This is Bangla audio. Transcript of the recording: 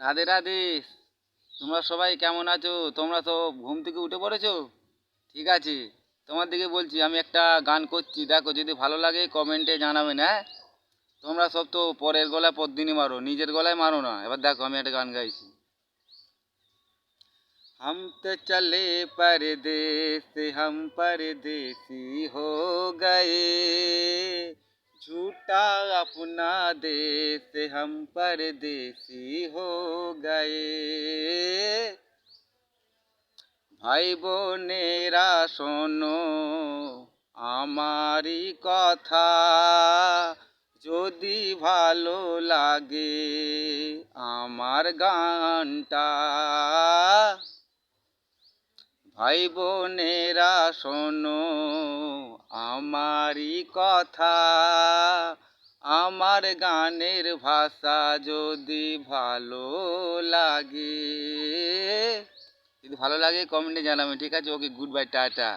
রাধে রাধে। তোমরা সবাই কেমন আছো? তোমরা তো ঘুম থেকে উঠে পড়েছো? ঠিক আছে, তোমার দিকে বলছি, আমি একটা গান করছি, দেখো যদি ভালো লাগে কমেন্টে জানাবেন। হ্যাঁ, তোমরা সব তো পরের গলায় পদ্মিনী মারো, নিজের গলায় মারো না। এবার দেখো আমি একটা গান গাইছি। हम तो चले परदेस, हम परदेसी हो गए, झूठा अपना देश हम परदेसी हो गए। ভাই বোনেরা শোনো আমারই কথা, যদি ভালো লাগে আমার গানটা। ভাই বোনেরা শোনো আমারই কথা, আমার গানের ভাষা যদি ভালো লাগে, যদি ভালো লাগে কমেন্টে জানাবেন। ঠিক আছে, ওকে, গুড বাই, টাটা।